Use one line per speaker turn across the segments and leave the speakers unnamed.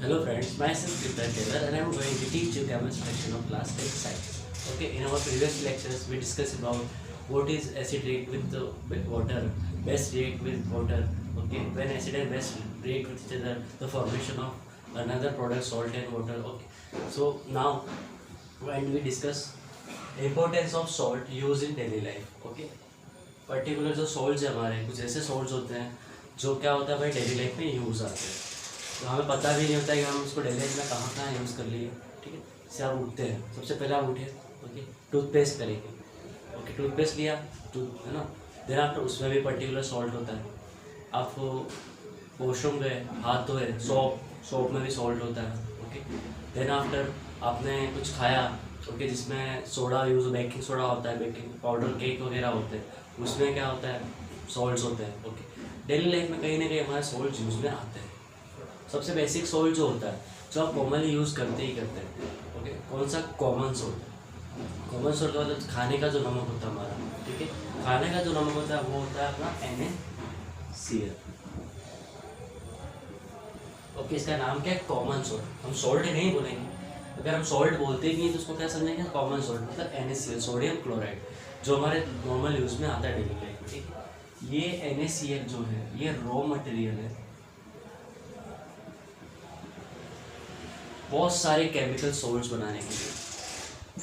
Hello friends, myself Kripta Taylor and I am going to teach you chemistry section of class 10 science. Okay, in our previous lectures we discussed about what is acid react with water, base react with water. Okay, when acid and base react with each other, the formation of another product salt and water. Okay, so now when we discuss importance of salt used in daily life. Okay, particular जो salts है हमारे कुछ ऐसे salts होते हैं जो क्या होता है भाई डेली लाइफ में यूज़ आते हैं, तो हमें पता भी नहीं होता है कि हम उसको डेली लाइफ में कहाँ कहाँ यूज़ कर लिए। ठीक है, जैसे आप उठते हैं, सबसे पहले आप उठे, ओके, टूथपेस्ट करेंगे, ओके, टूथपेस्ट लिया, टूथ है ना, देन आफ्टर उसमें भी पर्टिकुलर सॉल्ट होता है। आप वॉशरूम गए, हाथ धोए, सोप में भी सॉल्ट होता है। ओके, देन आफ्टर आपने कुछ खाया, ओके, जिसमें सोडा यूज़, बेकिंग सोडा होता है, बेकिंग पाउडर, केक वगैरह होते हैं, उसमें क्या होता है, सॉल्ट्स होते हैं। ओके, डेली लाइफ में कहीं ना कहीं हमारे सॉल्ट यूज़ में आते हैं। सबसे बेसिक सॉल्ट जो होता है, जो आप कॉमनली यूज़ करते ही करते हैं, ओके, कौन सा, कॉमन सॉल्ट। कॉमन सॉल्ट का मतलब खाने का जो नमक होता है हमारा, ठीक है, खाने का जो नमक होता है वो होता है अपना NaCl। ओके, इसका नाम क्या है, कॉमन सॉल्ट। हम सॉल्ट नहीं बोलेंगे, अगर हम सॉल्ट बोलते ही नहीं तो उसको क्या समझेंगे, कॉमन सॉल्ट मतलब NaCl, सोडियम क्लोराइड, जो हमारे नॉर्मल यूज़ में आता है डेली लाइफ में। ठीक है, ये NaCl जो है ये रॉ मटेरियल है बहुत सारे केमिकल सॉल्ट्स बनाने के लिए,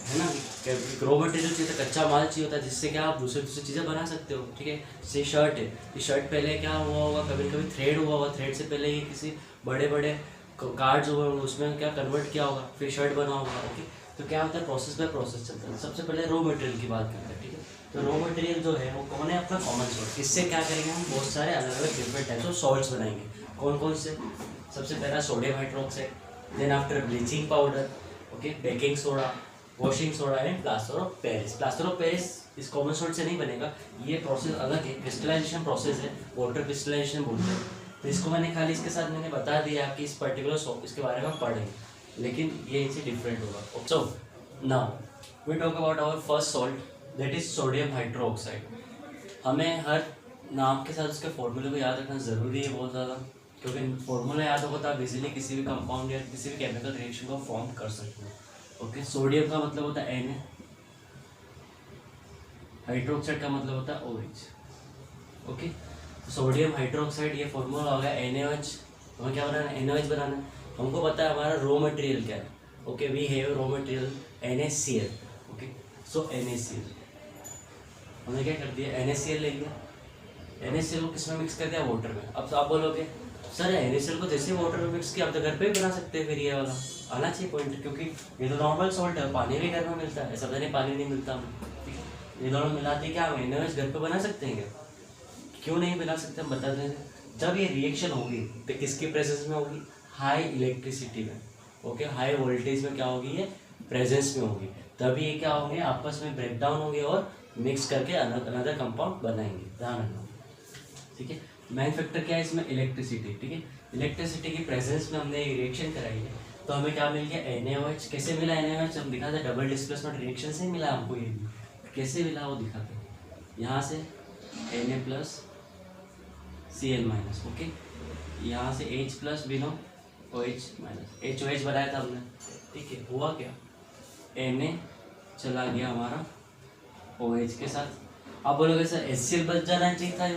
है ना। रॉ मटेरियल चाहिए, कच्चा माल चाहिए होता है, जिससे क्या आप दूसरी दूसरी चीज़ें बना सकते हो। ठीक है, जैसे शर्ट है, ये शर्ट पहले क्या हुआ होगा, कभी कभी थ्रेड हुआ होगा, थ्रेड से पहले ये किसी बड़े बड़े कार्ड्स हुए होंगे, उसमें क्या कन्वर्ट किया होगा, फिर शर्ट बना होगा। ओके, तो क्या होता है, प्रोसेस बाय प्रोसेस चलता है। सबसे पहले रॉ मटेरियल की बात करते हैं। ठीक है, तो रॉ मटेरियल जो है वो कौन है, अपना कॉमन सॉल्ट। इससे क्या करेंगे हम, बहुत सारे अलग अलग डिफरेंट टाइप्स ऑफ सॉल्ट्स बनाएंगे। कौन कौन से, सबसे पहला sodium hydroxide, then after bleaching powder, okay, baking soda, washing soda and plaster of Paris. Plaster of Paris इस कॉमन सॉल्ट से नहीं बनेगा, ये प्रोसेस अलग है, क्रिस्टलाइजेशन प्रोसेस है, वाटर क्रिस्टलाइजेशन बोलते हैं। तो इसको मैंने खाली इसके साथ मैंने बता दिया कि इस पर्टिकुलर सॉल्ट इसके बारे में पढ़ेंगे, लेकिन ये इनसे डिफरेंट होगा। So now we talk about our first salt, that is sodium hydroxide. हमें हर नाम के साथ उसके फॉर्मूले को याद रखना ज़रूरी है बहुत ज़्यादा, क्योंकि फॉर्मूला याद होगा तो आप इजीली किसी भी कंपाउंड या किसी भी केमिकल रिएक्शन को फॉर्म कर सकते हो। ओके, सोडियम का मतलब होता है Na, हाइड्रोक्साइड का मतलब होता है OH। ओके, तो सोडियम हाइड्रोक्साइड ये फॉर्मूला हो गया NaOH। हमें क्या बनाना है, NaOH बनाना है। हमको पता है हमारा रॉ मटेरियल क्या है। Okay, we have raw material NaCl। Okay, so NaCl हमने क्या कर दिया, NaCl ले लिया, NaCl को किसमें मिक्स कर दिया, वाटर में। अब तो आप बोलोगे सर NaCl को जैसे वाटर में मिक्स किया, आप तो घर पे भी बना सकते हैं, फिर ये वाला आना चाहिए पॉइंट, क्योंकि ये तो नॉर्मल सॉल्ट है, पानी भी घर में मिलता है, ऐसा नहीं पानी नहीं मिलता हमें। ठीक है, ये दोनों मिलाते क्या हम NaOH घर पे बना सकते हैं क्या, क्यों नहीं बना सकते, हम बता दें। जब ये रिएक्शन होगी तो किसकी प्रेजेंस में होगी, हाई इलेक्ट्रिसिटी में। ओके, हाई वोल्टेज में क्या होगी, ये प्रेजेंस में होगी, तभी ये क्या होंगे, आपस में ब्रेक डाउन होंगे और मिक्स करके अनदर कंपाउंड बनाएंगे, ध्यान रखना। ठीक है, मेन फैक्टर क्या है इसमें, इलेक्ट्रिसिटी। ठीक है, इलेक्ट्रिसिटी की प्रेजेंस में हमने रिएक्शन कराई है, तो हमें क्या मिल गया, NaOH। कैसे मिला NaOH, हम दिखाते डबल डिस्प्लेसमेंट रिएक्शन से मिला हमको, ये भी कैसे मिला वो दिखाते हैं। यहाँ से Na plus Cl minus, okay, यहाँ से H प्लस बिनो OH माइनस, HOH बनाया था हमने। ठीक है, हुआ क्या, Na चला गया हमारा OH के साथ। आप बोलोगे सर HCl बच जाना चाहिए था,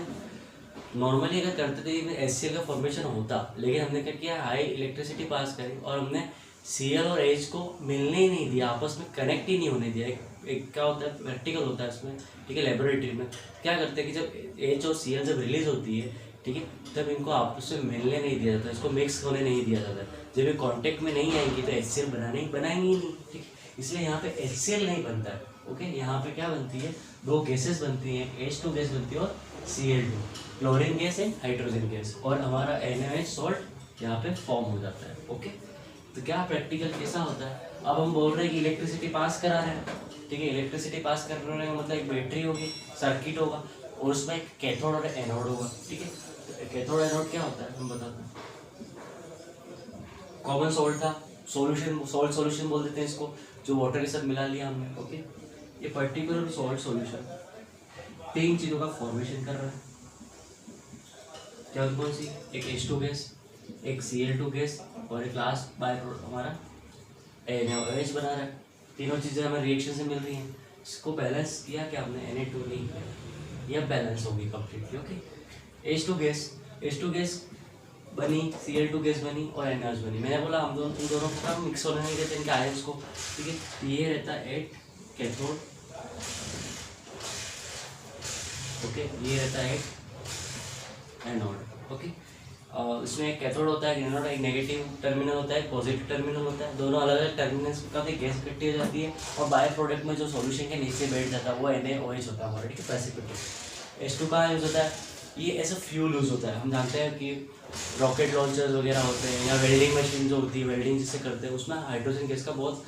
नॉर्मली अगर करते थे ये HCl का फॉर्मेशन होता, लेकिन हमने क्या किया, हाई इलेक्ट्रिसिटी पास करी और हमने Cl और H को मिलने ही नहीं दिया, आपस में कनेक्ट ही नहीं होने दिया। एक क्या होता है, प्रैक्टिकल होता है इसमें। ठीक है, लेबोरेटरी में क्या करते हैं कि जब H और Cl जब रिलीज होती है, ठीक है, तब इनको आपस में मिलने नहीं दिया जाता, इसको मिक्स होने नहीं दिया जाता। जब ये कॉन्टेक्ट में नहीं आएंगी तो HCl बनाएंगे ही नहीं। ठीक, इसलिए यहाँ पे HCl नहीं बनता है। ओके, यहाँ पे क्या बनती है, दो गैसेस बनती हैं, H2 गैस बनती है और Cl2, chlorine gas and hydrogen gas, और हमारा NaOH सॉल्ट यहाँ पे फॉर्म हो जाता है। ओके, तो क्या प्रैक्टिकल कैसा होता है, अब हम बोल रहे हैं कि इलेक्ट्रिसिटी पास करा रहे हैं। ठीक है, इलेक्ट्रिसिटी पास कर रहे हैं मतलब एक बैटरी होगी, सर्किट होगा, और उसमें एक कैथोड और एनोड होगा। ठीक है, तो कैथोड एनोड क्या होता है हम बताते हैं। कॉमन सॉल्ट था, सॉल्यूशन, सॉल्ट सॉल्यूशन बोल देते हैं इसको, जो वाटर के साथ मिला लिया हमने। ओके, ये पर्टिकुलर सॉल्ट सॉल्यूशन तीन चीज़ों का फॉर्मेशन कर रहा है, क्या कौन सी, एक H2 गैस, एक Cl2 गैस और एक लास्ट बाय प्रोडक्ट हमारा NaOH बना रहा है। तीनों चीज़ें हमें रिएक्शन से मिल रही हैं। इसको बैलेंस किया क्या हमने, Na2 नहीं किया, यह बैलेंस होगी कम्प्लीटली। ओके, H2 गैस बनी, Cl2 गैस बनी और NaOH बनी। मैंने बोला हम इन दोनों को मिक्स होने नहीं देते इनके आयंस को, ठीक है। ये रहता है एट कैथोड, ओके, ये रहता है एनोड। ओके, इसमें एक कैथोड होता है, एनोड, एक नेगेटिव टर्मिनल होता है, एक पॉजिटिव टर्मिनल होता है। दोनों अलग अलग टर्मिनल्स का गैस इकट्ठी हो जाती है और बाय प्रोडक्ट में जो सॉल्यूशन के नीचे बैठ जाता है वो NaOH होता है हमारा, ठीक है, प्रेसिपिटेट। H2 कहाँ यूज़ होता है, ये एज अ फ्यूल यूज़ होता है। हम जानते हैं कि रॉकेट लॉन्चर्स वगैरह होते हैं या वेल्डिंग मशीन जो होती है, वेल्डिंग जिससे करते हैं, उसमें हाइड्रोजन गैस का बहुत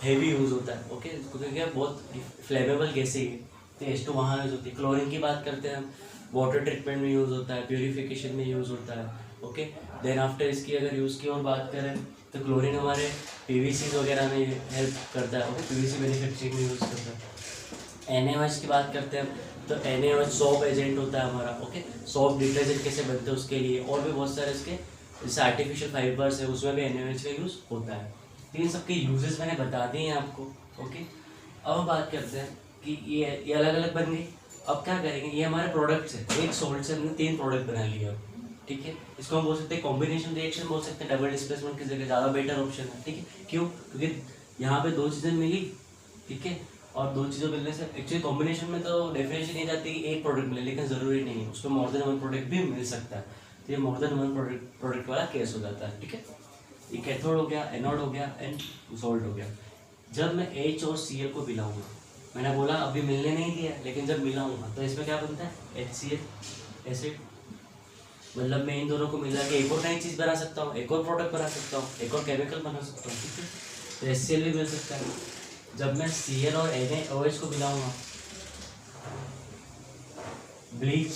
हेवी यूज़ होता है। ओके, क्योंकि बहुत फ्लेमेबल गैस है ये, तो H2 वहाँ यूज़ होती है। क्लोरीन की बात करते हैं हम, वाटर ट्रीटमेंट में यूज़ होता है, प्योरीफिकेशन में यूज़ होता है। ओके, देन आफ्टर इसकी अगर यूज़ की और बात करें तो क्लोरीन हमारे PVC वगैरह में हेल्प करता है। ओके, PVC मैन्युफैक्चरिंग में यूज़ करता है। NaOH की बात करते हैं तो NaOH सोप एजेंट होता है हमारा। ओके, सोप डिटर्जेंट कैसे बनते हैं उसके लिए, और भी बहुत सारे इसके जैसे आर्टिफिशियल फाइबर्स है उसमें भी NaOH का यूज़ होता है। तो इन सबके यूजेस मैंने बता दिए हैं आपको। ओके, अब बात करते हैं कि ये अलग अलग बन गई। अब क्या करेंगे, ये हमारे प्रोडक्ट्स है, एक सॉल्ट से हमने 3 प्रोडक्ट बना लिया, ठीक है। इसको हम बोल सकते हैं कॉम्बिनेशन रिएक्शन बोल सकते हैं, डबल डिस्प्लेसमेंट की जगह ज़्यादा बेटर ऑप्शन है, ठीक है। क्यों, क्योंकि यहाँ पे 2 चीज़ें मिली, ठीक है, और 2 चीज़ों मिलने से एक्चुअली कॉम्बिनेशन में तो डेफिनेशन नहीं जाती कि एक प्रोडक्ट मिले, लेकिन ज़रूरी नहीं है, उसमें मोर देन 1 प्रोडक्ट भी मिल सकता है। तो ये मोर देन 1 प्रोडक्ट वाला केस हो जाता है, ठीक है। ये कैथोड हो गया, एनोड हो गया एंड सॉल्ट हो गया। जब मैं H और Cl को मिलाऊंगा, मैंने बोला अभी मिलने नहीं दिया, लेकिन जब मिलाऊंगा तो इसमें क्या बनता है, HCl एसिड। मतलब मैं इन दोनों को मिला के एक और नई चीज़ बना सकता हूँ, एक और प्रोडक्ट बना सकता हूँ, एक और केमिकल बना सकता हूँ, ठीक है। तो HCl भी मिल सकता है। जब मैं Cl और NaOH को मिलाऊंगा, ब्लीच,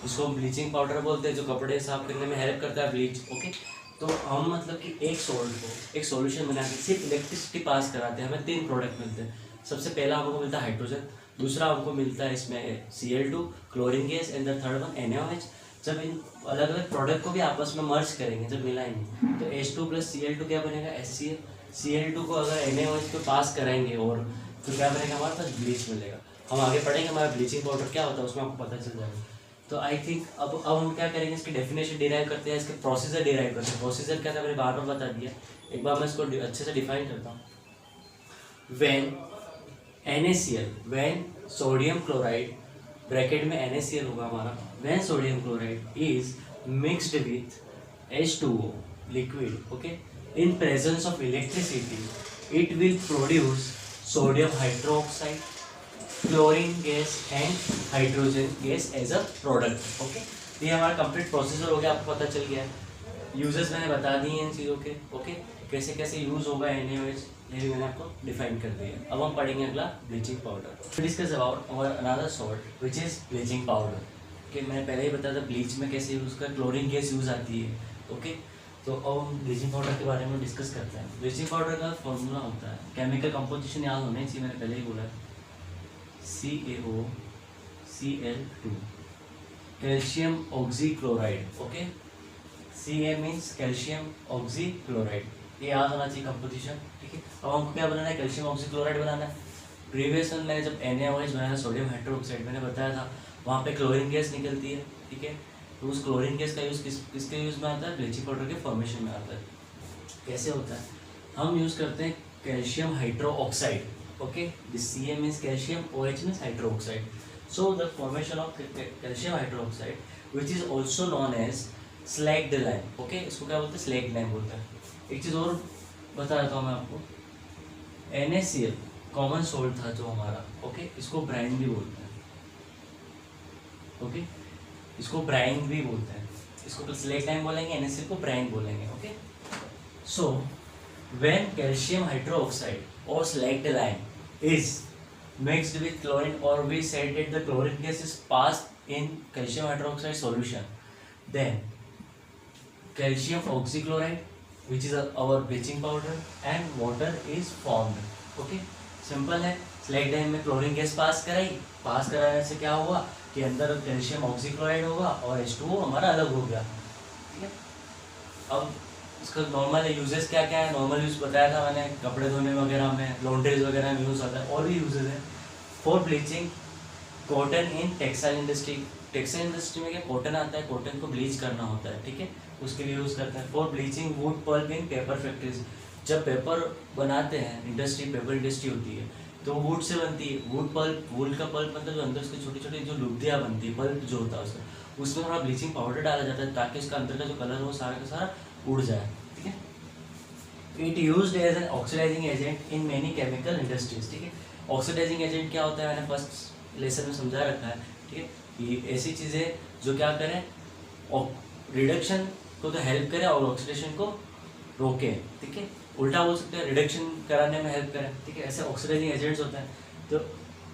जिसको हम ब्लीचिंग पाउडर बोलते हैं, जो कपड़े साफ करने में हेल्प करता है, ब्लीच। ओके, तो हम मतलब कि एक सॉल्ट को एक सॉल्यूशन बना के सिर्फ इलेक्ट्रिसिटी पास कराते हैं, हमें 3 प्रोडक्ट मिलते हैं। सबसे पहला हमको मिलता है हाइड्रोजन, दूसरा हमको मिलता है इसमें Cl2 chlorine gas and the third one NaOH। जब इन अलग अलग प्रोडक्ट को भी आपस में मर्ज करेंगे, जब मिलाएंगे, तो H2 + Cl2 क्या बनेगा, HCl। Cl2 को अगर NaOH पे पास कराएंगे और तो क्या बनेगा, हमारे पास ब्लीच मिलेगा। हम आगे पढ़ेंगे हमारा ब्लीचिंग पाउडर क्या होता है, उसमें आपको पता चल जाएगा। तो आई थिंक अब हम क्या करेंगे, इसकी डेफिनेशन डिराइव करते हैं, इसके प्रोसीजर डिराइव करते हैं। प्रोसीजर क्या था मैंने बार बार बता दिया, एक बार मैं इसको अच्छे से डिफाइन करता हूँ। When NaCl, when sodium chloride, bracket में NaCl होगा हमारा, when sodium chloride is mixed with H2O liquid, okay, in presence of electricity, it will produce sodium hydroxide, chlorine gas and hydrogen gas as a product. Okay, ये हमारा complete procedure हो गया, आपको पता चल गया है। यूजेस मैंने बता दिए हैं इन चीज़ों के। ओके, कैसे कैसे यूज़ होगा NaOH, ये भी मैंने आपको डिफाइन कर दिया। अब हम पढ़ेंगे अगला ब्लीचिंग पाउडर। डिस्कस अबाउट और another salt which is bleaching powder. Okay, मैंने पहले ही बताया था ब्लीच में कैसे यूज़ कर, क्लोरीन गैस यूज़ आती है। ओके, तो अब हम ब्लीचिंग पाउडर के बारे में डिस्कस करते हैं। ब्लीचिंग पाउडर का फॉर्मूला होता है, केमिकल कंपोजिशन याद होना चाहिए, मैंने पहले ही बोला है, CaOCl2, calcium oxychloride. Okay, Ca means calcium oxychloride, ये याद होना चाहिए कंपोजिशन, ठीक है। अब हमको क्या बनाना है, कैल्शियम ऑक्सीक्लोराइड बनाना है। प्रीवियस में मैंने जब NaOH बनाया, सोडियम हाइड्रोक्साइड, मैंने बताया था वहाँ पे क्लोरीन गैस निकलती है, ठीक है। तो उस क्लोरीन गैस का यूज़ किसके यूज़ में आता है, ब्लीचिंग पाउडर के फॉर्मेशन में आता है। कैसे होता है, हम यूज़ करते हैं calcium hydroxide. Okay, this Ca means calcium, OH means hydroxide. So the formation of calcium hydroxide, which is also known as slacked lime. Okay, इसको क्या बोलते हैं, slacked lime बोलते हैं। एक चीज़ और बता देता हूँ मैं आपको, NaCl कॉमन सोल्ट था जो हमारा, ओके, इसको ब्राइन भी बोलते हैं। ओके, इसको ब्राइन भी बोलते हैं, इसको स्लेक्ट लाइम बोलेंगे, NaCl को ब्राइन बोलेंगे। Okay, so when calcium hydroxide or slacked lime is mixed with chlorine, or we said that the chlorine gas is passed in calcium hydroxide solution, then calcium oxychloride, which is our bleaching powder, and water is formed. Okay, simple है। Slag lime में chlorine gas pass कराने से क्या हुआ कि अंदर calcium oxychloride होगा और H2O हमारा अलग हो गया, ठीक है। अब इसका नॉर्मल यूजेस क्या क्या है, नॉर्मल यूज़ बताया था मैंने, कपड़े धोने वगैरह में, लॉन्ड्रीज वगैरह में यूज़ आता है। और भी यूजेस है for bleaching cotton in textile industry. Textile industry में क्या कॉटन आता है, कॉटन को ब्लीच करना होता है, ठीक है, उसके लिए यूज़ करते हैं। For bleaching wood pulp in paper factories, जब पेपर बनाते हैं, इंडस्ट्री पेपर इंडस्ट्री होती है तो वुड से बनती है। वुड पल्प, वुड का पल्प मतलब जो अंदर उसकी छोटी छोटी जो लुब्धियाँ बनती है, पल्प जो होता है उसका, उसमें थोड़ा ब्लीचिंग पाउडर डाला जाता है ताकि उसका अंदर का जो कलर हो सारा का सारा उड़ जाए, ठीक है। It used as an oxidizing agent in many chemical industries, ठीक है। ऑक्सीडाइजिंग एजेंट क्या होता है मैंने फर्स्ट लेसन में समझा रखा है, ठीक है। ये ऐसी चीज़ें जो क्या करें, रिडक्शन को तो हेल्प करें और ऑक्सीडेशन को रोके, ठीक है। उल्टा बोल सकते हैं, रिडक्शन कराने में हेल्प करें, ठीक है। ऐसे ऑक्सीडाइजिंग एजेंट्स होते हैं। तो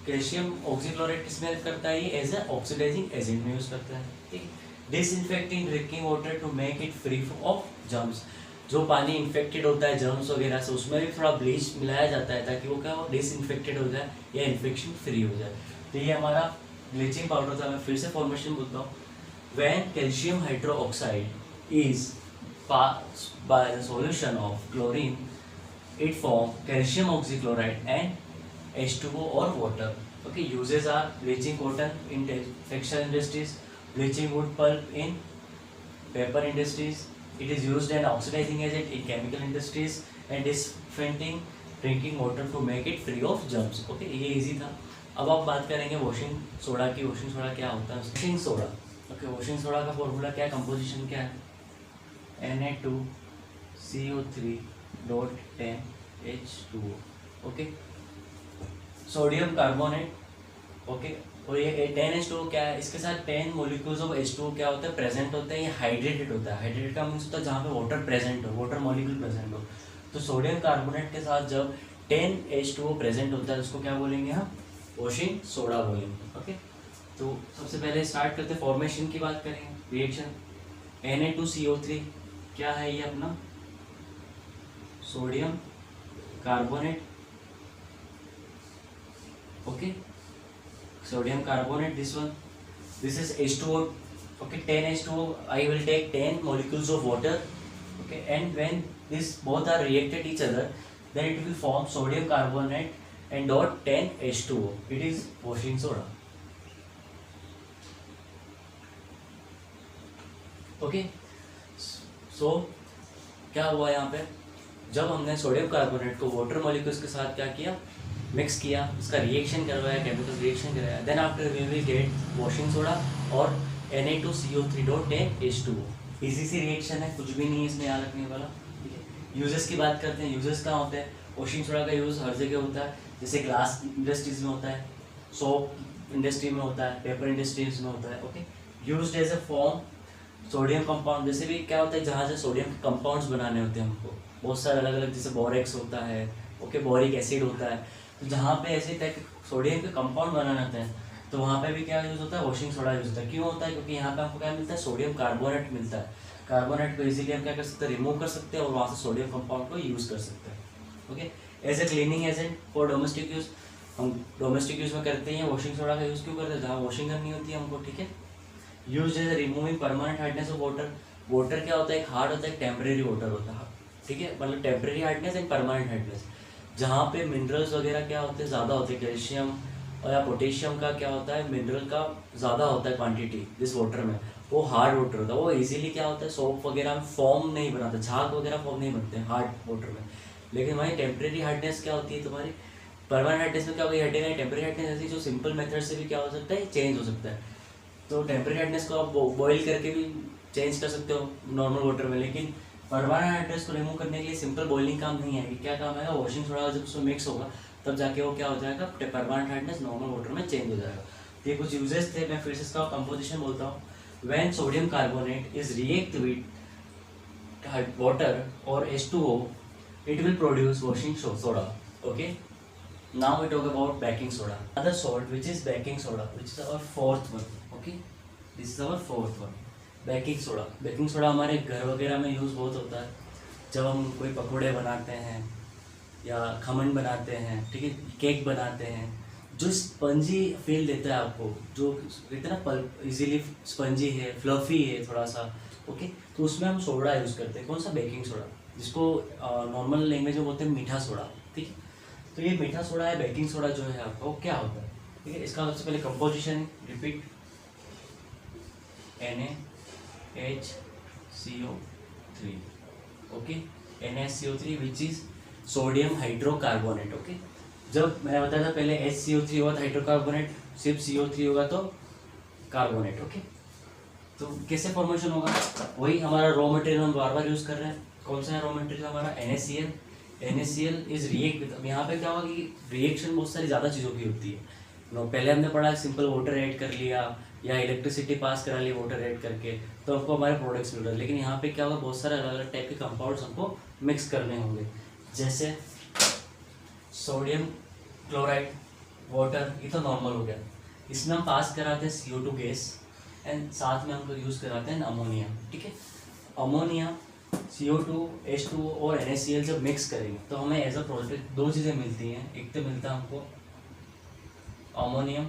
कैल्शियम ऑक्सीक्लोराइड किस में हेल्प करता है, ये एज ए ऑक्सीडाइजिंग एजेंट में यूज़ करता है, ठीक है। Disinfecting drinking water to make it free of germs, जो पानी इन्फेक्टेड होता है जर्म्स वगैरह से, उसमें भी थोड़ा ब्लीच मिलाया जाता है ताकि वो क्या हो, डिसइंफेक्टेड हो जाए या इन्फेक्शन फ्री हो जाए। तो ये हमारा ब्लीचिंग पाउडर था। मैं फिर से फॉर्मेशन बोलता हूँ। When calcium hydroxide is passed by the solution of chlorine, it forms calcium oxychloride and H2O or water. Okay, uses are bleaching cotton in textile industries, bleaching wood pulp in paper industries. It is used as oxidizing agent in chemical industries and disinfecting drinking water to make it free of germs. Okay, ये easy था। अब आप बात करेंगे washing soda की। Washing soda क्या होता है? Washing soda, okay, washing soda का फॉर्मूला क्या है, कंपोजिशन क्या है, Na2CO3.10H2O, okay, sodium carbonate, okay. और ये 10H2O क्या है, इसके साथ 10 मॉलिक्यूल्स ऑफ H2O क्या होता है, प्रेजेंट होता है। ये हाइड्रेटेड होता है। हाइड्रेटेड का मीन्स होता है जहाँ पे वाटर प्रेजेंट हो, वाटर मॉलिक्यूल प्रेजेंट हो। तो सोडियम कार्बोनेट के साथ जब 10H2O प्रेजेंट होता है उसको क्या बोलेंगे हम, वॉशिंग सोडा बोलेंगे, ओके। तो सबसे पहले स्टार्ट करते फॉर्मेशन की बात करेंगे। रिएक्शन Na2CO3 क्या है, ये अपना sodium carbonate, okay, sodium carbonate, this is H2O, okay, 10H2O. I will take 10 molecules of water, okay, and when these both are reacted each other, then it will form sodium carbonate and dot 10H2O. It is washing soda, okay. So क्या हुआ यहाँ पे, जब हमने sodium carbonate को water molecules के साथ क्या किया, मिक्स किया, उसका रिएक्शन करवाया, केमिकल रिएक्शन कराया, then after we will get washing soda और Na2CO3.10H2O। इजी सी रिएक्शन है, कुछ भी नहीं है इसमें याद रखने वाला, ठीक है। यूजेस की बात करते हैं। यूजेस कहाँ होते हैं, वॉशिंग सोडा का यूज़ हर जगह होता है, जैसे ग्लास इंडस्ट्रीज में होता है, सोप इंडस्ट्री में होता है, पेपर इंडस्ट्रीज में होता है, okay. Used as a form sodium compound, जैसे भी क्या होता है जहाँ से सोडियम के कंपाउंड्स बनाने होते हैं हमको, बहुत सारे अलग अलग, जैसे बोरेक्स होता है, ओके, बोरिक एसिड होता है। तो जहाँ पे ऐसे टाइप के सोडियम के कंपाउंड बनाने होते हैं तो वहाँ पे भी क्या यूज़ होता है, वॉशिंग सोडा यूज़ होता है। क्यों होता है, क्योंकि यहाँ पे हमको क्या मिलता है, सोडियम कार्बोनेट मिलता है। कार्बोनेट को इजीली हम क्या कर सकते हैं, रिमूव कर सकते हैं और वहाँ से सोडियम कंपाउंड को यूज़ कर सकते हैं, okay. As a cleaning agent for domestic use, हम डोमेस्टिक यूज़ में करते हैं वॉशिंग सोडा का यूज़ क्यों करते हैं, जहाँ वॉशिंग करनी होती है हमको, ठीक है। Use as removing permanent hardness of water. Water क्या होता है, एक हार्ड होता है, एक टेम्परेरी वाटर होता है, ठीक है, मतलब temporary hardness and permanent hardness. जहाँ पे मिनरल्स वगैरह क्या होते हैं, ज़्यादा होते हैं, कैल्शियम और या पोटेशियम का क्या होता है, मिनरल का ज़्यादा होता है क्वांटिटी जिस वाटर में, वो हार्ड वाटर होता है। वो इजीली क्या होता है, सोप वगैरह में फॉर्म नहीं बनाता, झाग वगैरह फॉर्म नहीं बनते हैं हार्ड वाटर में। लेकिन हमारी टेम्परेरी हार्डनेस क्या होती है, तुम्हारी परमानेंट हार्डनेस में क्या होगी, हटेगा। टेम्परेरी हार्डनेस ऐसी जो सिंपल मेथड से भी क्या हो सकता है, चेंज हो सकता है। तो टेम्परेरी हार्डनेस को आप बॉईल करके भी चेंज कर सकते हो नॉर्मल वाटर में, लेकिन परमानेंट हार्डनेस को रिमूव करने के लिए सिंपल बॉइलिंग काम नहीं है। क्या काम है, वॉशिंग सोडा जब उसमें मिक्स होगा तब जाके वो क्या हो जाएगा, परमानेंट हार्डनेस नॉर्मल वाटर में चेंज हो जाएगा। तो ये कुछ यूजेस थे। मैं फिर से इसका कंपोजिशन बोलता हूँ। When sodium carbonate is react with water और H2O, it will produce washing soda, okay. Now we talk about baking soda, another salt which is baking soda, which is our fourth one, okay. This is our fourth one, baking soda. baking soda हमारे घर वगैरह में use बहुत होता है, जब हम कोई पकौड़े बनाते हैं या खमन बनाते हैं, ठीक है, केक बनाते हैं, जो स्पंजी फील देता है आपको, जो इतना पल्प इजीली स्पंजी है, फ्लफी है थोड़ा सा, ओके। तो उसमें हम सोडा यूज़ करते हैं, कौन सा, बेकिंग सोडा, जिसको नॉर्मल लैंग्वेज में बोलते हैं मीठा सोडा, ठीक है। तो ये मीठा सोडा है, बेकिंग सोडा जो है आपका, वो क्या होता है, ठीक है। इसका सबसे पहले composition repeat, NaHCO3, okay, NaHCO3 which is sodium hydrocarbonate, okay. जब मैंने बताया था पहले HCO3 होगा तो हाइड्रोकार्बोनेट, सिर्फ CO3 होगा तो कार्बोनेट, ओके। तो कैसे फॉर्मेशन होगा, वही हमारा रॉ मटेरियल हम बार बार यूज़ कर रहे हैं, कौन सा है रॉ मटेरियल हमारा, NaCl। NaCl is react with, यहाँ पे क्या होगा कि रिएक्शन बहुत सारी ज़्यादा चीज़ों की होती है। पहले हमने पढ़ा सिंपल वाटर ऐड कर लिया या इलेक्ट्रिसिटी पास करा ली वाटर ऐड करके, तो हमको हमारे प्रोडक्ट्स मिल रहे हैं। लेकिन यहाँ पे क्या होगा, बहुत सारे अलग अलग टाइप के कंपाउंड्स हमको मिक्स करने होंगे, जैसे सोडियम क्लोराइड, वाटर, ये तो नॉर्मल हो गया। इसमें हम पास कराते हैं CO2 गैस एंड साथ में हमको यूज़ कराते हैं अमोनिया, ठीक है। अमोनिया, CO2, H2O और NaCl जब मिक्स करेंगे तो हमें एज अ प्रोडक्ट दो चीज़ें मिलती हैं। एक तो मिलता है हमको अमोनियम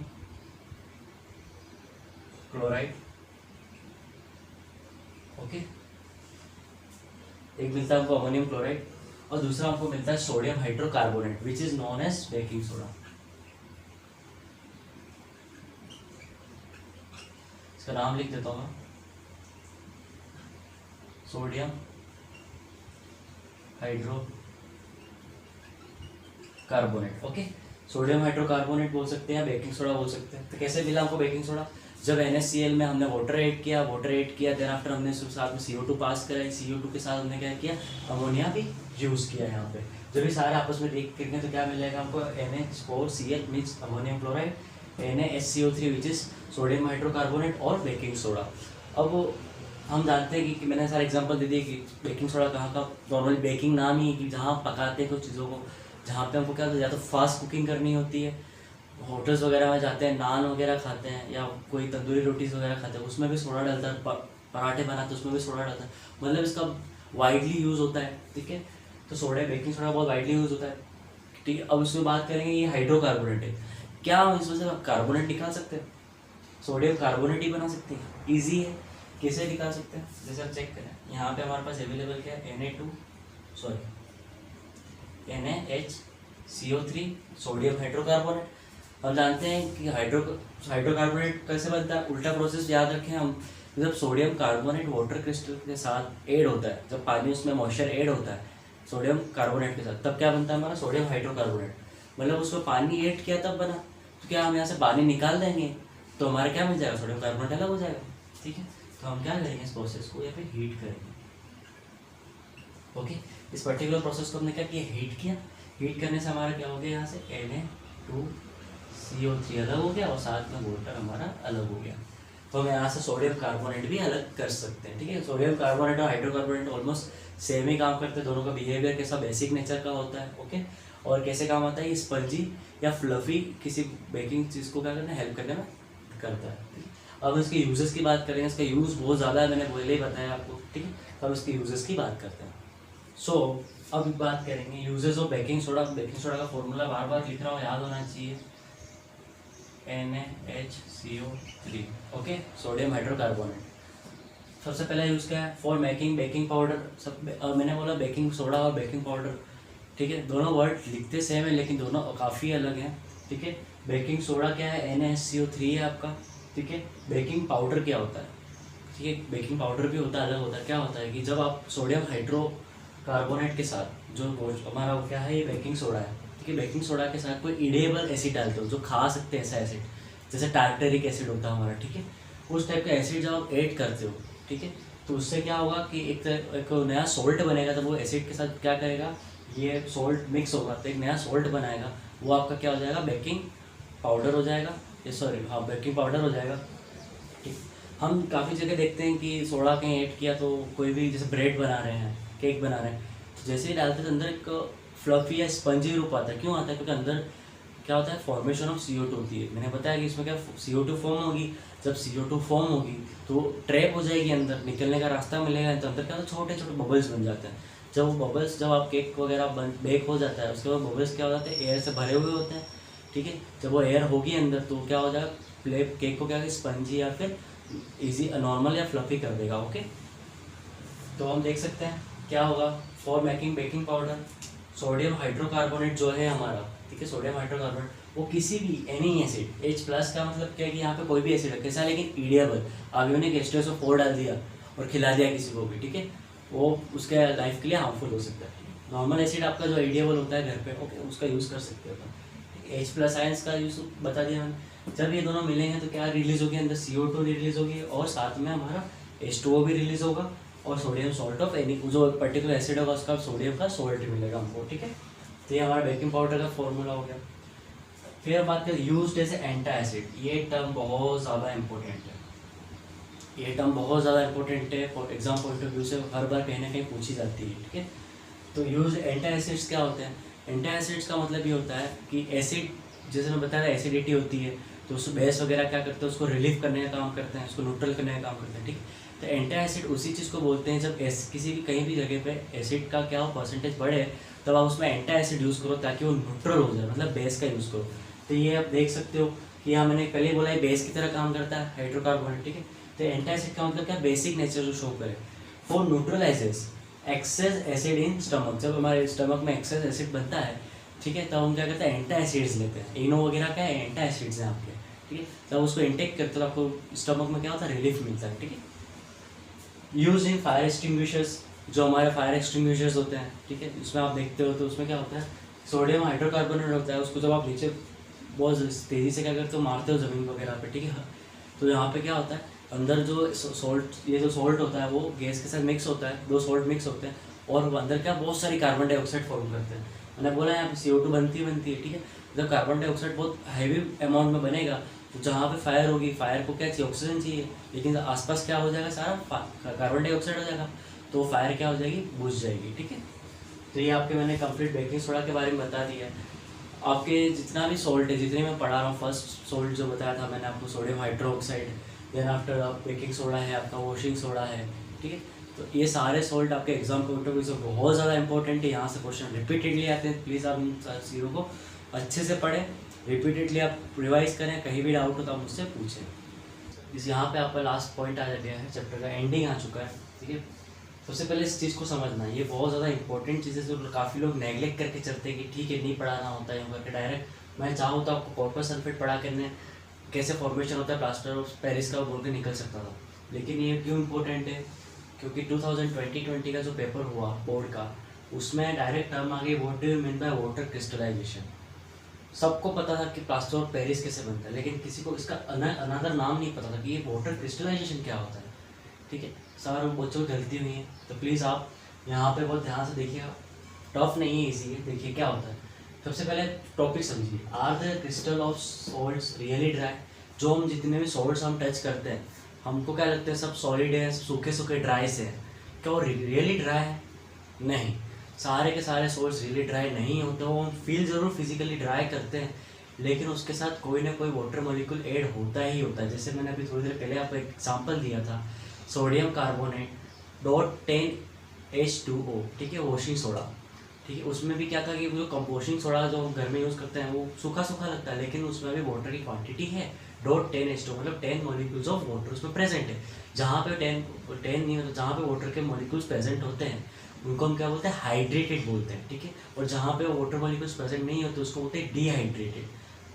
क्लोराइड, ओके, एक मिलता है हमको अमोनियम क्लोराइड, और दूसरा हमको मिलता है sodium hydrocarbonate which is known as baking soda. इसका नाम लिख देता हूँ मैं, sodium hydrocarbonate, okay. Sodium hydrocarbonate बोल सकते हैं, बेकिंग सोडा बोल सकते हैं। तो कैसे मिला हमको बेकिंग सोडा, जब NaCl में हमने वाटर ऐड किया, देन आफ्टर हमने साथ में CO2 पास करा, CO2 के साथ हमने क्या किया, अमोनिया भी यूज़ किया यहाँ पे। जब ये सारे आपस में देख करके तो क्या मिलेगा हमको, NH4Cl means ammonium chloride, NaHCO3 which is sodium hydrocarbonate और बेकिंग सोडा। अब हम जानते हैं कि मैंने सारे एग्जांपल दे दिए कि बेकिंग सोडा कहाँ का, नॉर्मली बेकिंग नाम ही है कि जहाँ पकाते हैं कुछ चीज़ों को, जहाँ पे हमको क्या होता है, या तो फास्ट कुकिंग करनी होती है, होटल्स वगैरह में जाते हैं, नान वगैरह खाते हैं या कोई तंदूरी रोटीज़ वगैरह खाते हैं, उसमें भी सोडा डलता है, पराठे बनाते हैं उसमें भी सोडा डलता है, मतलब इसका वाइडली यूज़ होता है, ठीक है। तो सोडा, बेकिंग सोडा बहुत वाइडली यूज़ होता है, ठीक है। अब उसमें बात करेंगे, ये हाइड्रोकार्बोनेट है, क्या हम इसमें से कार्बोनेट निकाल सकते हैं, सोडियम कार्बोनेट ही बना सकते हैं, ईजी है। कैसे निकाल सकते हैं, जैसे आप चेक करें, यहाँ पे हमारे पास अवेलेबल क्या है, NaHCO3 सोडियम हाइड्रोकार्बोनेट। हम जानते हैं कि हाइड्रोकार्बोनेट कैसे बनता है, उल्टा प्रोसेस याद रखें हम, जब सोडियम कार्बोनेट वाटर क्रिस्टल के साथ ऐड होता है, जब पानी उसमें मॉइस्चर ऐड होता है सोडियम कार्बोनेट के साथ, तब क्या बनता है हमारा सोडियम हाइड्रोकार्बोनेट। मतलब उसमें पानी ऐड किया तब बना, तो क्या हम यहाँ से पानी निकाल देंगे तो हमारा क्या मिल जाएगा, सोडियम कार्बोनेट अलग हो जाएगा, ठीक है। तो हम क्या करेंगे, इस प्रोसेस को या फिर हीट करेंगे, ओके। इस पर्टिकुलर प्रोसेस को हमने क्या किया, हीट किया। हीट करने से हमारा क्या हो गया, यहाँ से Na2CO3 अलग हो गया और साथ में वाटर हमारा अलग हो गया। तो हम यहाँ से सोडियम कार्बोनेट भी अलग कर सकते हैं, ठीक है। सोडियम कार्बोनेट और हाइड्रोकार्बोनेट ऑलमोस्ट सेम ही काम करते हैं, दोनों का बिहेवियर कैसा, बेसिक नेचर का होता है, ओके। और कैसे काम आता है, ये स्पंजी या फ्लफी किसी बेकिंग चीज़ को क्या करना, हेल्प करने में करता है, ठीक है। अब इसके यूजेस की बात करेंगे, इसका यूज़ बहुत ज़्यादा है, मैंने पहले ही बताया आपको, ठीक है। तो अब इसके यूजेस की बात करते हैं। सो अब बात करेंगे uses of baking soda. Baking soda का फॉर्मूला बार बार लिख रहा हूँ, याद होना चाहिए, NaHCO3, ओके, सोडियम हाइड्रोकार्बोनेट। सबसे पहला यूज़ क्या है, फॉर मेकिंग बेकिंग पाउडर। सब मैंने बोला बेकिंग सोडा और बेकिंग पाउडर, ठीक है, दोनों वर्ड लिखते सेम है लेकिन दोनों काफ़ी अलग हैं, ठीक है। बेकिंग सोडा क्या है, NaHCO3 है आपका, ठीक है। बेकिंग पाउडर क्या होता है, ठीक है, बेकिंग पाउडर भी होता है, अलग होता है। क्या होता है कि जब आप सोडियम हाइड्रोकार्बोनेट के साथ जो हमारा क्या है, ये बेकिंग सोडा है, ठीक है, बेकिंग सोडा के साथ कोई इडेबल एसिड डालते हो, जो खा सकते हैं ऐसा एसिड, जैसे टार्टरिक एसिड होता है हमारा, ठीक है, उस टाइप का एसिड जब आप ऐड करते हो, ठीक है, तो उससे क्या होगा कि एक नया सॉल्ट बनेगा। तब वो एसिड के साथ क्या करेगा, ये सॉल्ट मिक्स होगा तो एक नया सॉल्ट बनाएगा, वो आपका क्या हो जाएगा, बेकिंग पाउडर हो जाएगा, ये सॉरी हाँ बेकिंग पाउडर हो जाएगा, ठीक। हम काफ़ी जगह देखते हैं कि सोडा कहीं ऐड किया तो कोई भी जैसे ब्रेड बना रहे हैं, केक बना रहे हैं, तो जैसे ही डालते तो अंदर एक फ्लफी या स्पंजी रूप आता है। क्यों आता है, क्योंकि अंदर क्या होता है, फॉर्मेशन ऑफ CO2 होती है। मैंने बताया कि इसमें क्या CO2 फॉर्म होगी, जब CO2 फॉर्म होगी तो ट्रैप हो जाएगी, अंदर निकलने का रास्ता मिलेगा, तो अंदर क्या होता है, छोटे छोटे बबल्स बन जाते हैं। जब वो बबल्स, जब आप केक वगैरह बेक हो जाता है, उसके बाद बबल्स क्या हो जाते हैं, एयर से भरे हुए होते हैं, ठीक है। जब वो एयर होगी अंदर तो क्या हो जाएगा, केक को क्या स्पंजी या फिर इजी नॉर्मल या फ्लफी कर देगा, ओके। तो हम देख सकते हैं क्या होगा, for making baking powder sodium hydrocarbonate जो है हमारा, ठीक है, सोडियम हाइड्रोकार्बोनेट वो किसी भी एनी एसिड, H+ का मतलब क्या है कि यहाँ पे कोई भी एसिड है कैसा, लेकिन ईडिएबल, आयोनिक H2SO4 डाल दिया और खिला दिया किसी को भी, ठीक है, वो उसके लाइफ के लिए हार्मफुल हो सकता है। नॉर्मल एसिड आपका जो ईडिएबल होता है घर पे, ओके, उसका यूज़ कर सकते हो अपन। H+ आयंस का यूज़ बता दिया मैंने। जब ये दोनों मिलेंगे तो क्या रिलीज होगी, अंदर CO2 रिलीज होगी और साथ में हमारा H2O भी रिलीज होगा और सोडियम सॉल्ट ऑफ एनी जो पर्टिकुलर एसिड होगा उसका सोडियम का सॉल्ट मिलेगा हमको, ठीक है। तो ये हमारा बेकिंग पाउडर का फॉर्मूला हो गया। फिर बात करें यूज्ड एज एंटा एसिड, ये टर्म बहुत ज़्यादा इंपॉर्टेंट है, ये टर्म बहुत ज़्यादा इंपॉर्टेंट है, for exam point of view से हर बार कहीं ना कहीं पूछी जाती है, ठीक है। तो यूज एंटा एसिड्स क्या होते हैं, एंटा एसिड्स का मतलब ये होता है कि एसिड, जैसे मैं बताया एसिडिटी होती है तो उसको बेस वगैरह क्या करते हैं, उसको रिलीव करने का काम करते हैं, उसको न्यूट्रल करने का काम करते हैं, ठीक है। तो एंटा एसिड उसी चीज़ को बोलते हैं जब किसी भी कहीं भी जगह पे एसिड का क्या हो परसेंटेज बढ़े तब आप उसमें एंटा एसिड यूज़ करो ताकि वो न्यूट्रल हो जाए, मतलब बेस का यूज़ करो। तो ये आप देख सकते हो कि यहाँ मैंने पहले बोला है बेस की तरह काम करता है हाइड्रोकार्बोनेट, ठीक है। तो एंटा एसिड का मतलब क्या, बेसिक नेचर जो शो करे। For neutralises excess acid in stomach, जब हमारे स्टमक में एक्सेस एसिड बनता है, ठीक है, तब हम क्या करते हैं एंटा एसिड्स लेते हैं, इनो वगैरह क्या है एंटा एसिड्स हैं आपके, ठीक है। तब उसको इंटेक करते हो आपको स्टमक में क्या होता है रिलीफ मिलता है, ठीक है। यूज इन फायर एक्सटिंग्विशर्स, जो हमारे फायर एक्सटिंग्विशर्स होते हैं, ठीक है, उसमें आप देखते हो तो उसमें क्या होता है सोडियम हाइड्रोकार्बोनेट होता है, उसको जब आप नीचे बहुत तेज़ी से क्या करते हो मारते हो ज़मीन वगैरह पे, ठीक है। तो यहाँ पे क्या होता है अंदर जो सॉल्ट, ये जो सॉल्ट होता है वो गैस के साथ मिक्स होता है, दो सॉल्ट मिक्स होते हैं और वो अंदर क्या बहुत सारी कार्बन डाइऑक्साइड फॉर्म करते हैं। मैंने बोला यहाँ पे CO2 बनती है, ठीक है। जब कार्बन डाइऑक्साइड बहुत हैवी अमाउंट में बनेगा तो जहाँ पे फायर होगी, फायर को क्या चाहिए, ऑक्सीजन चाहिए, लेकिन आसपास क्या हो जाएगा सारा कार्बन डाइऑक्साइड हो जाएगा, तो फायर क्या हो जाएगी, बुझ जाएगी, ठीक है। तो ये आपके मैंने कंप्लीट बेकिंग सोडा के बारे में बता दिया है। आपके जितना भी सॉल्ट है, जितने मैं पढ़ा रहा हूँ, फर्स्ट सॉल्ट जो बताया था मैंने आपको सोडियम हाइड्रोक्साइड, देन आफ्टर आप बेकिंग सोडा है, आपका वॉशिंग सोडा है, ठीक है। तो ये सारे सॉल्ट आपके एग्जाम पॉइंट ऑफ व्यू से बहुत ज़्यादा इंपॉर्टेंट है, यहाँ से क्वेश्चन रिपीटेडली आते हैं, प्लीज़ आप इन चीज़ों को अच्छे से पढ़ें, रिपीटेडली आप रिवाइज करें, कहीं भी डाउट हो तो आप मुझसे पूछें। इस यहाँ पे आपका लास्ट पॉइंट आ गया है, चैप्टर का एंडिंग आ चुका है, ठीक है। सबसे पहले इस चीज़ को समझना, ये बहुत ज़्यादा इंपॉर्टेंट चीज़ है जो काफ़ी लोग नेगलेक्ट करके चलते हैं कि ठीक है नहीं पढ़ाना होता है करके डायरेक्ट मैं चाहूँ तो आपको कॉपर सल्फेट पढ़ा करने कैसे फॉर्मेशन होता है प्लास्टर ऑफ पेरिस का बोल के निकल सकता था, लेकिन ये क्यों इम्पोर्टेंट है, क्योंकि 2020 का जो पेपर हुआ बोर्ड का, उसमें डायरेक्ट टर्म आ गई what do you mean by water crystallization. सबको पता था कि प्लास्टर ऑफ पेरिस कैसे बनता है, लेकिन किसी को इसका अनदर नाम नहीं पता था कि ये वाटर क्रिस्टलाइजेशन क्या होता है, ठीक है। सारे बच्चों की गलती हुई है, तो प्लीज़ आप यहाँ पे बहुत ध्यान से देखिएगा, टफ नहीं है, इजी है। देखिए क्या होता है, सबसे पहले टॉपिक समझिए, are the crystal of salts really dry. जो हम जितने भी सॉल्ट्स हम टच करते हैं हमको क्या लगता है सब सॉलिड है, सूखे सूखे ड्राई से है, क्या वो रियली ड्राई है? नहीं, सारे के सारे सॉल्ट्स रियली ड्राई नहीं होते, वो हम फील ज़रूर फिजिकली ड्राई करते हैं, लेकिन उसके साथ कोई ना कोई वाटर मॉलिक्यूल ऐड होता ही होता है। जैसे मैंने अभी थोड़ी देर पहले आपको एक एग्जाम्पल दिया था, सोडियम कार्बोनेट .10H2O, ठीक है, वॉशिंग सोडा, ठीक है। उसमें भी क्या था कि वो जो कंपोस्टिंग सोडा जो हम घर में यूज़ करते हैं वो सूखा सूखा लगता है, लेकिन उसमें भी वाटर की क्वांटिटी है .10H2O, मतलब 10 मॉलिक्यूल्स ऑफ वाटर उसमें प्रेजेंट है। जहाँ पे 10 नहीं होता, जहाँ पे वाटर के मॉलिक्यूल्स प्रेजेंट होते हैं उनको हम क्या बोलते हैं, हाइड्रेटेड बोलते हैं, ठीक है। और जहाँ पे वाटर मॉलिक्यूल्स प्रेजेंट नहीं होते उसको बोलते हैं डिहाइड्रेटेड।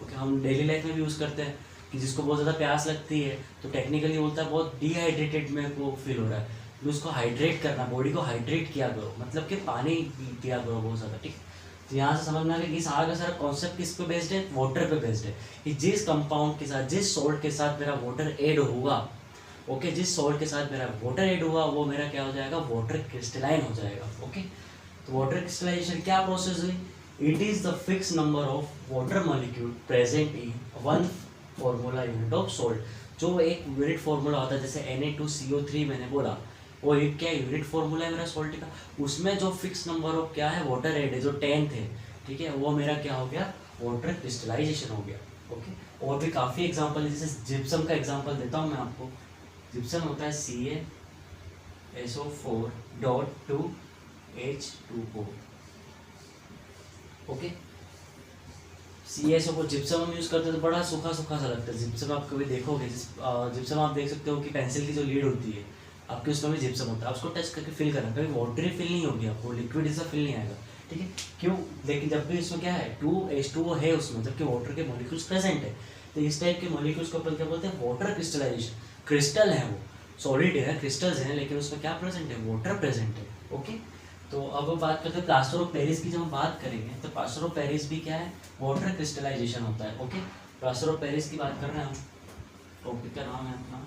ओके, हम डेली लाइफ में भी यूज़ करते हैं कि जिसको बहुत ज़्यादा प्यास लगती है तो टेक्निकली बोलता है बहुत डिहाइड्रेटेड में वो फील हो रहा है, तो उसको हाइड्रेट करना, बॉडी को हाइड्रेट किया करो, मतलब कि पानी पिया करो बहुत ज़्यादा, ठीक। तो यहाँ से समझना है कि सारा का सारा कॉन्सेप्ट किस पे बेस्ड है, वाटर पे बेस्ड है, कि जिस कंपाउंड के साथ, जिस सॉल्ट के साथ मेरा वाटर ऐड होगा, ओके, जिस सॉल्ट के साथ मेरा वाटर ऐड हुआ वो मेरा क्या हो जाएगा, वाटर क्रिस्टलाइन हो जाएगा, ओके। तो वाटर क्रिस्टलाइजेशन क्या प्रोसेस हुई, it is the fix number of water molecule present in one formula unit of salt. जो एक यूनिट फॉर्मूला होता है जैसे Na2CO3 मैंने बोला, वो एक क्या यूनिट फॉर्मूला है मेरा सॉल्ट का, उसमें जो फिक्स नंबर ऑफ क्या है वाटर ऐड है जो 10 थे, ठीक है, वो मेरा क्या हो गया, वाटर क्रिस्टलाइजेशन हो गया, ओके। और भी काफ़ी एग्जांपल, जैसे जिप्सम का एग्जांपल देता हूँ मैं आपको। जिप्सम होता है CaSO4.2H2O, ओके। CaSO को जिप्सम हम यूज़ करते हैं तो बड़ा सूखा सूखा सा लगता है जिप्सम, आप कभी देखोगे जिप्सम आप देख सकते हो कि पेंसिल की जो लीड होती है आपके उसमें भी जिप्सम होता है, आप उसको टच करके फिल करना, कभी वाटरी फिल नहीं होगी, आपको लिक्विड जैसा फिल नहीं आएगा, ठीक है। क्यों? लेकिन जब भी इसमें क्या है 2H2O है उसमें, जबकि वाटर के मॉलिक्यूल्स प्रेजेंट है, तो इस टाइप के मॉलिक्यूल्स को अपन क्या बोलते हैं, वाटर क्रिस्टलाइजेशन। क्रिस्टल है वो, सॉलिड है, क्रिस्टल्स हैं, लेकिन उसमें क्या प्रेजेंट है, वाटर प्रेजेंट है, ओके। तो अब बात करते हैं प्लास्टर ऑफ पेरिस की। जब हम बात करेंगे तो प्लास्टर ऑफ पेरिस भी क्या है, वाटर क्रिस्टलाइजेशन होता है, ओके। प्लास्टर ऑफ पेरिस की बात कर रहे हैं हम, टॉपिक का नाम है अपना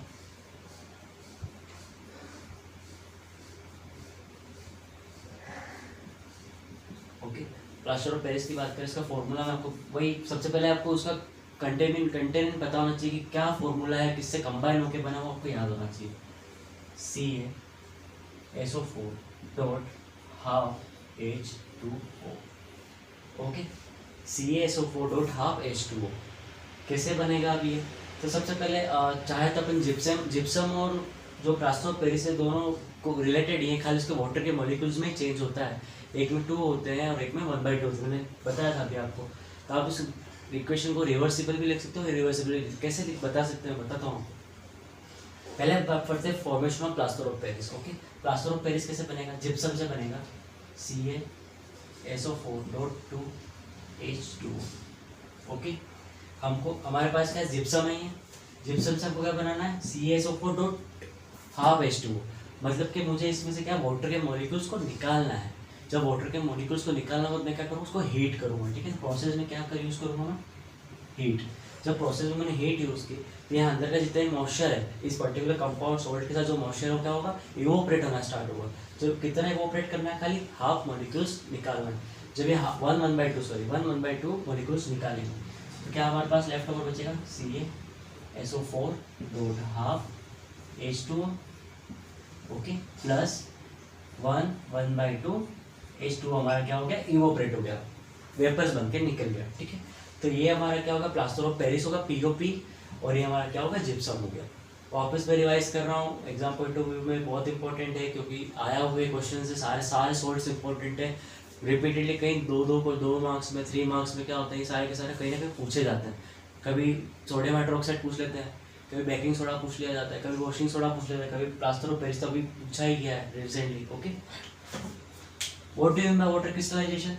ओके। प्लास्टर ऑफ पेरिस की बात करें, इसका फॉर्मूला मैं आपको वही, सबसे पहले आपको उसका कंटेनेंट पता होना चाहिए कि क्या फॉर्मूला है, किससे कंबाइन होकर बना हुआ, आपको याद होना चाहिए। CaSO4.12H2O, okay. CaSO4.12H2O कैसे बनेगा अब ये? तो सबसे पहले चाहे तो अपन जिप्सम और जो प्लास्टर ऑफ पेरिस है दोनों को रिलेटेड ही है, खाली उसके वाटर के मॉलिक्यूल्स में चेंज होता है, एक में 2 होते हैं और एक में 1/2 होते हैं, मैंने बताया था अभी आपको। तो आप इस इक्वेशन को रिवर्सिबल भी लिख सकते हो, इरिवर्सिबल कैसे बता सकते हैं, बताता हूँ। पहले बात करते हैं formation of plaster of Paris, okay. Plaster of Paris कैसे बनेगा, जिप्सम से बनेगा, CaSO4.2H2O, ओके। हमको हमारे पास क्या है, जिप्सम है ये, जिप्सम से हमको क्या बनाना है, CaSO4.12H2O, मतलब कि मुझे इसमें से क्या वाटर के मॉलिक्यूल्स को निकालना है। जब वाटर के मॉलिक्यूल्स को निकालना हो तो मैं क्या करूँ, उसको हीट करूँगा, ठीक है। प्रोसेस में क्या कर यूज़ करूँगा मैं, हीट। जब प्रोसेस में मैंने हीट यूज़ की तो यहाँ अंदर का जितना मॉइस्चर है इस पर्टिकुलर कंपाउंड सॉल्ट के साथ, जो मॉइस्चर हो क्या होगा, इवोपरेट होना स्टार्ट होगा। तो कितना इवोपरेट करना है, खाली हाफ मॉलिक्यूल्स निकालना है। जब ये 1/2 मॉलिक्यूल्स निकालेंगे तो क्या हमारे पास लेफ्ट ओवर बचेगा, CaSO4.12H2O, ओके, प्लस 1/2H2O हमारा क्या हो गया, इवोपरेट हो गया, वेपर्स बन के निकल गया, ठीक है। तो ये हमारा क्या होगा, प्लास्टर ऑफ पेरिस होगा, POP, और ये हमारा क्या होगा, जिप्सम हो गया। वापस मैं रिवाइज कर रहा हूँ, एग्जाम पॉइंट ऑफ व्यू में बहुत इंपॉर्टेंट है, क्योंकि आया हुए क्वेश्चन से सारे सोर्स इंपॉर्टेंट है। रिपीटेडली कहीं 2 मार्क्स में, 3 मार्क्स में क्या होता है, ये सारे के सारे कहीं ना कहीं पूछे जाते हैं। कभी सोडियम हाइड्रोक्साइड पूछ लेते हैं, कभी बेकिंग सोडा पूछ लिया जाता है, कभी वॉशिंग सोडा पूछ लेता है, कभी प्लास्टर ऑफ पेरिस तो अभी पूछा ही गया है recently, okay. What do you mean by water crystallization?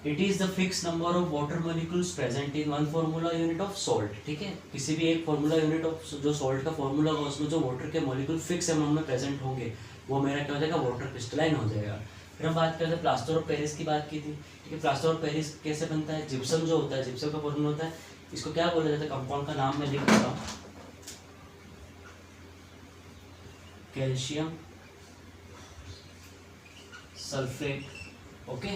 It is the fix number of water molecules present in one formula unit of salt, ठीक है। किसी भी एक फॉर्मूला यूनिट ऑफ जो सॉल्ट का फॉर्मूला होगा उसमें जो वाटर के मॉलिक्यूल फिक्स अमाउंट में प्रेजेंट होंगे वो मेरा क्या हो जाएगा, वाटर क्रिस्टलाइन हो जाएगा। फिर हम बात करते हैं प्लास्टर ऑफ पेरिस की, बात की थी, ठीक है। प्लास्टर ऑफ पेरिस कैसे बनता है, जिप्सम जो होता है, जिप्सम का फॉर्मूला होता है, इसको क्या बोला जाता है, कंपाउंड का नाम मैं लिख देता हूँ, calcium sulphate, okay.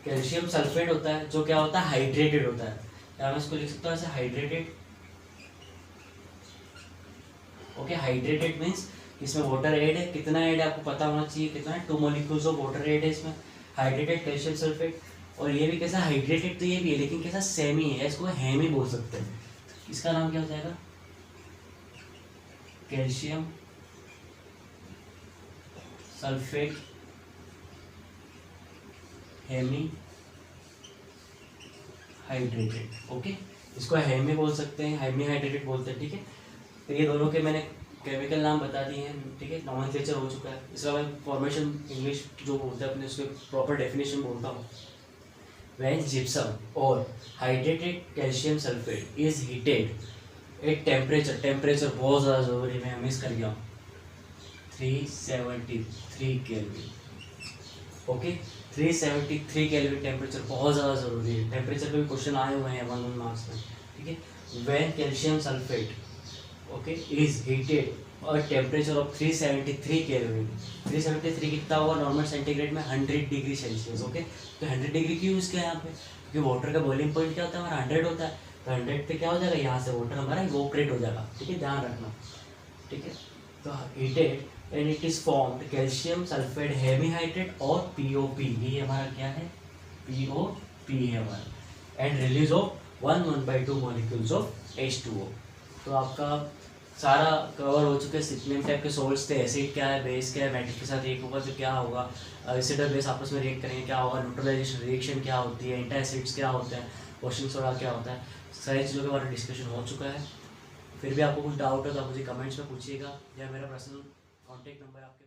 Calcium sulphate होता है जो क्या होता है, हाइड्रेटेड होता है, या मैं इसको लिख सकता हूँ ऐसे, हाइड्रेटेड, ओके। हाइड्रेटेड मीन्स इसमें वाटर ऐड है, कितना ऐड है आपको पता होना चाहिए, कितना है, 2 मॉलिक्यूल्स ऑफ वाटर ऐड है इसमें, हाइड्रेटेड कैल्शियम सल्फेट। और ये भी कैसा, हाइड्रेटेड तो ये भी है, लेकिन कैसा, सेमी है, इसको हेमी बोल सकते हैं। इसका नाम क्या हो जाएगा, calcium sulphate hemi hydrated, okay. इसको हेमी बोल सकते हैं, हेमी हाइड्रेटेड बोलते हैं, ठीक है। तो ये दोनों के मैंने केमिकल नाम बता दिए हैं, ठीक है, नॉमेनक्लेचर हो चुका है। इसका मैं फॉर्मेशन इंग्लिश जो बोलते हैं अपने उसके प्रॉपर डेफिनेशन बोलता हूँ। व्हेन जिप्सम और hydrated calcium sulphate is heated at temperature बहुत ज़्यादा ज़रूरी है, मैं मिस कर गया हूँ, 373 केल्विन, ओके। 373 केल्विन टेम्परेचर बहुत ज़्यादा ज़रूरी है, टेम्परेचर पे भी क्वेश्चन आए हुए हैं 1 मार्क्स में, ठीक है। When calcium sulphate, okay, is heated और टेम्परेचर ऑफ 373 केल्विन, 373 कितना होगा नॉर्मल सेंटीग्रेड में, 100 डिग्री सेल्सियस, ओके। तो 100 डिग्री क्यों यूज़ किया यहाँ पे, क्योंकि वाटर का बॉइलिंग पॉइंट क्या होता है हमारा, 100 होता है। तो 100 पे क्या हो जाएगा, यहाँ से वाटर हमारा इवोपरेट हो जाएगा, ठीक है, ध्यान रखना, ठीक है। तो heated and it is formed calcium sulphate hemi hydrate और POP, ये हमारा क्या है, POP है हमारा, and release of 1/2 molecules of H2O। तो आपका सारा कवर हो चुके हैं, कितने टाइप के सोल्ट्स थे, एसिड क्या है, बेस क्या है, मेटल के साथ रिएक्ट होगा तो क्या होगा, एसिड और बेस आपस में रिएक्ट करेंगे क्या होगा, न्यूट्रलाइजेशन रिएक्शन क्या होती है, एंटासिड्स क्या होते हैं, वॉशिंग सोडा क्या होता है, सारी चीज़ों के बारे में डिस्कशन हो चुका है। फिर भी आपको कुछ डाउट है तो आप मुझे कमेंट्स में पूछिएगा, या मेरा पर्सनल कॉन्टेक्ट नंबर आपके